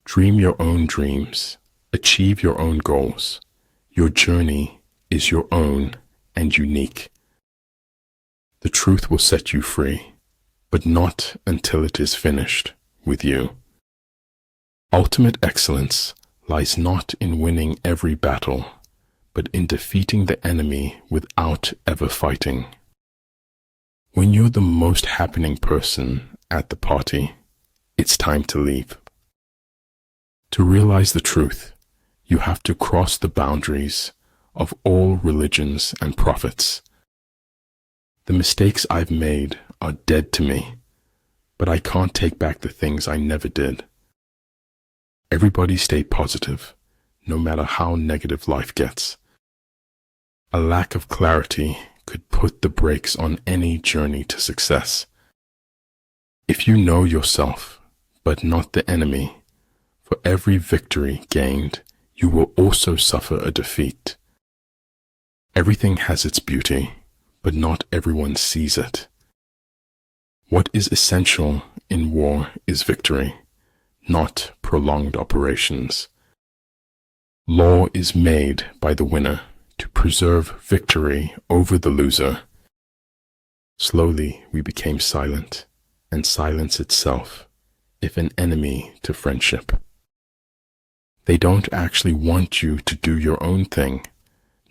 Dream your own dreams. Achieve your own goals. Your journey is your own and unique. The truth will set you free, but not until it is finished with you. Ultimate excellence lies not in winning every battle, but in defeating the enemy without ever fighting. When you're the most happening person at the party, it's time to leave. To realize the truth, you have to cross the boundaries of all religions and prophets. The mistakes I've made are dead to me, but I can't take back the things I never did. Everybody stay positive, no matter how negative life gets. A lack of clarity could put the brakes on any journey to success. If you know yourself, but not the enemy, for every victory gained, you will also suffer a defeat. Everything has its beauty, but not everyone sees it. What is essential in war is victory, not prolonged operations. Law is made by the winner to preserve victory over the loser. Slowly we became silent, and silence itself, if an enemy to friendship. They don't actually want you to do your own thing,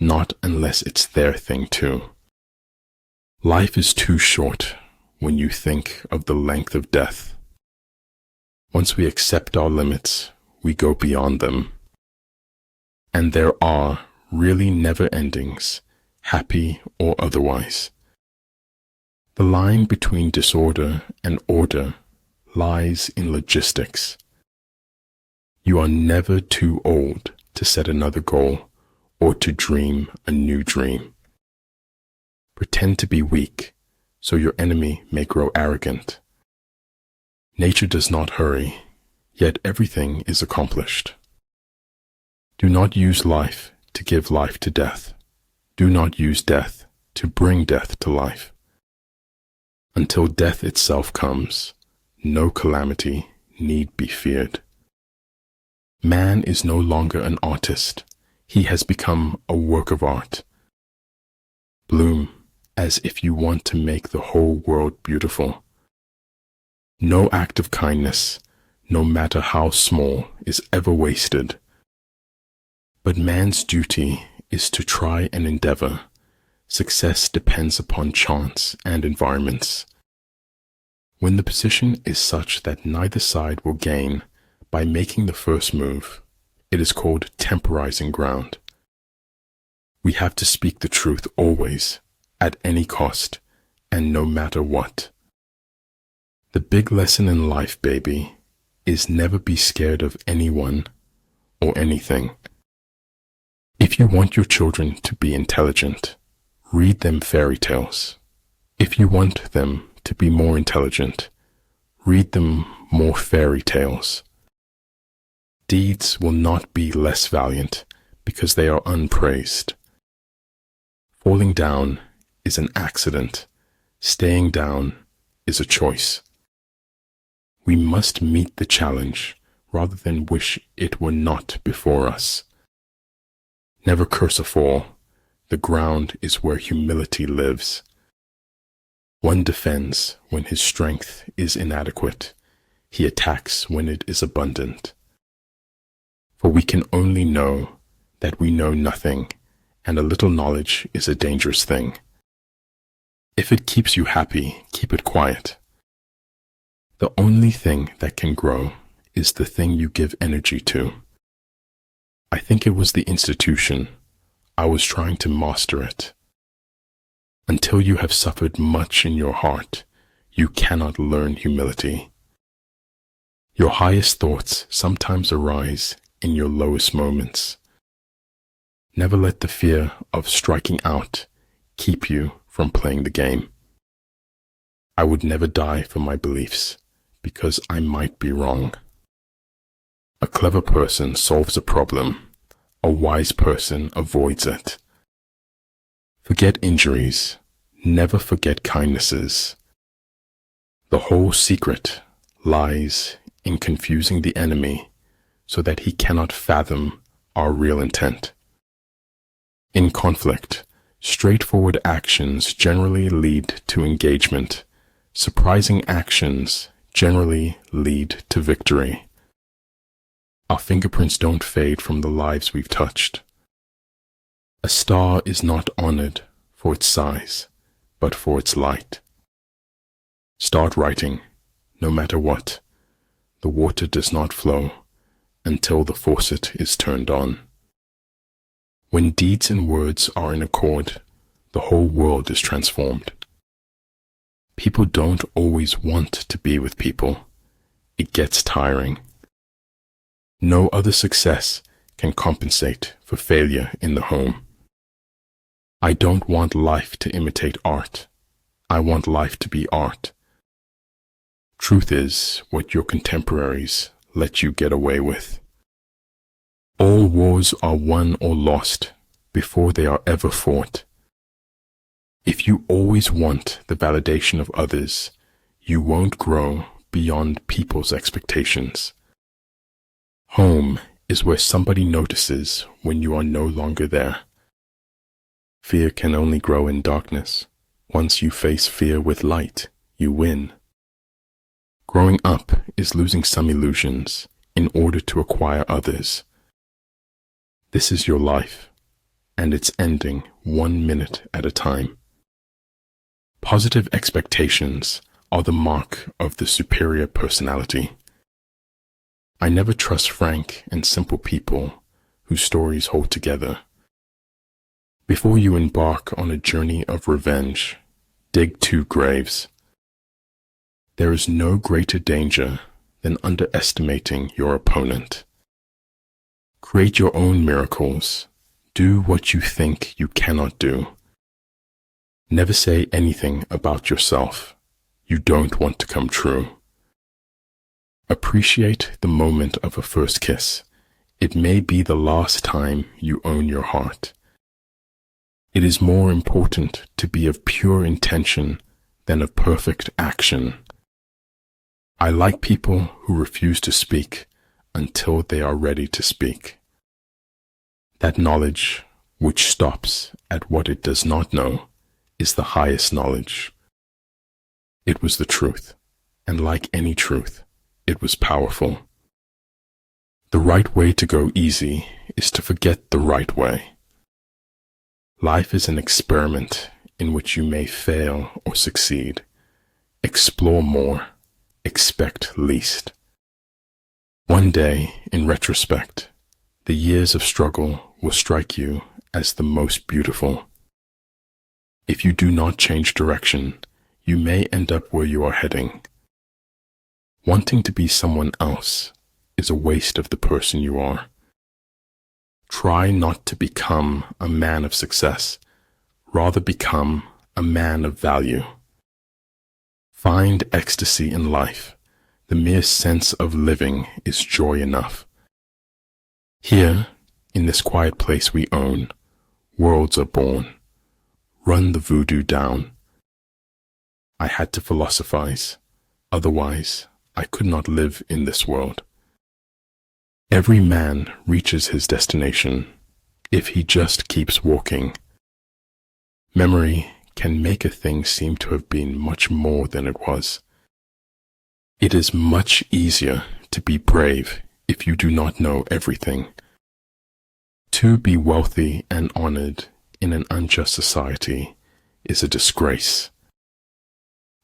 not unless it's their thing too. Life is too short when you think of the length of death. Once we accept our limits, we go beyond them. And there are really never endings, happy or otherwise. The line between disorder and order lies in logistics. You are never too old to set another goal or to dream a new dream. Pretend to be weak so your enemy may grow arrogant. Nature does not hurry, yet everything is accomplished. Do not use life to give life to death. Do not use death to bring death to life. Until death itself comes, no calamity need be feared. Man is no longer an artist. He has become a work of art. Bloom as if you want to make the whole world beautiful. No act of kindness, no matter how small, is ever wasted. But man's duty is to try and endeavor. Success depends upon chance and environments. When the position is such that neither side will gain by making the first move, it is called temporizing ground. We have to speak the truth always, at any cost, and no matter what. The big lesson in life, baby, is never be scared of anyone or anything. If you want your children to be intelligent, read them fairy tales. If you want them to be more intelligent, read them more fairy tales. Deeds will not be less valiant because they are unpraised. Falling down is an accident. Staying down is a choice. We must meet the challenge rather than wish it were not before us. Never curse a fall. The ground is where humility lives. One defends when his strength is inadequate. He attacks when it is abundant. For we can only know that we know nothing, and a little knowledge is a dangerous thing. If it keeps you happy, keep it quiet. The only thing that can grow is the thing you give energy to. I think it was the institution. I was trying to master it. Until you have suffered much in your heart, you cannot learn humility. Your highest thoughts sometimes arise in your lowest moments. Never let the fear of striking out keep you from playing the game. I would never die for my beliefs because I might be wrong. A clever person solves a problem. A wise person avoids it. Forget injuries. Never forget kindnesses. The whole secret lies in confusing the enemy so that he cannot fathom our real intent. In conflict, straightforward actions generally lead to engagement. Surprising actions generally lead to victory. Our fingerprints don't fade from the lives we've touched. A star is not honored for its size, but for its light. Start writing, no matter what. The water does not flow until the faucet is turned on. When deeds and words are in accord, the whole world is transformed. People don't always want to be with people. It gets tiring. No other success can compensate for failure in the home. I don't want life to imitate art. I want life to be art. Truth is what your contemporaries let you get away with. All wars are won or lost before they are ever fought. If you always want the validation of others, you won't grow beyond people's expectations. Home is where somebody notices when you are no longer there. Fear can only grow in darkness. Once you face fear with light, you win. Growing up is losing some illusions in order to acquire others. This is your life, and it's ending 1 minute at a time. Positive expectations are the mark of the superior personality. I never trust frank and simple people whose stories hold together. Before you embark on a journey of revenge, dig 2 graves. There is no greater danger than underestimating your opponent. Create your own miracles. Do what you think you cannot do. Never say anything about yourself you don't want to come true. Appreciate the moment of a first kiss. It may be the last time you own your heart. It is more important to be of pure intention than of perfect action. I like people who refuse to speak until they are ready to speak. That knowledge, which stops at what it does not know, is the highest knowledge. It was the truth, and like any truth, it was powerful. The right way to go easy is to forget the right way. Life is an experiment in which you may fail or succeed. Explore more, expect least. One day, in retrospect, the years of struggle will strike you as the most beautiful. If you do not change direction, you may end up where you are heading. Wanting to be someone else is a waste of the person you are. Try not to become a man of success, rather become a man of value. Find ecstasy in life. The mere sense of living is joy enough. Here, in this quiet place we own, worlds are born. Run the voodoo down. I had to philosophize, otherwise I could not live in this world. Every man reaches his destination if he just keeps walking. Memory can make a thing seem to have been much more than it was. It is much easier to be brave if you do not know everything. To be wealthy and honored in an unjust society is a disgrace.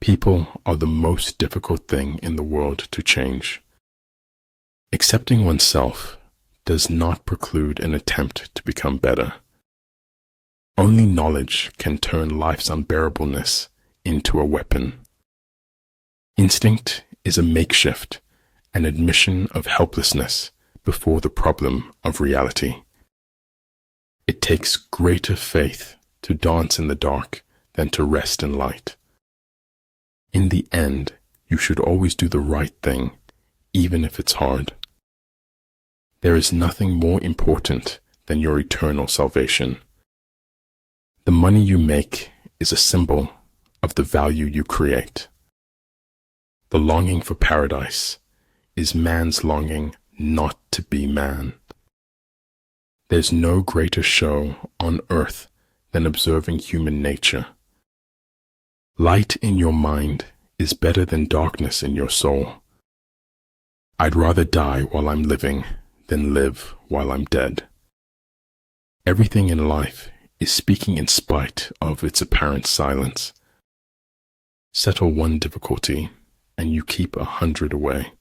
People are the most difficult thing in the world to change. Accepting oneself does not preclude an attempt to become better. Only knowledge can turn life's unbearableness into a weapon. Instinct is a makeshift, an admission of helplessness before the problem of reality. It takes greater faith to dance in the dark than to rest in light. In the end, you should always do the right thing, even if it's hard. There is nothing more important than your eternal salvation. The money you make is a symbol of the value you create. The longing for paradise is man's longing not to be man. There's no greater show on earth than observing human nature. Light in your mind is better than darkness in your soul. I'd rather die while I'm living than live while I'm dead. Everything in life is speaking in spite of its apparent silence. Settle one difficulty and you keep 100 away.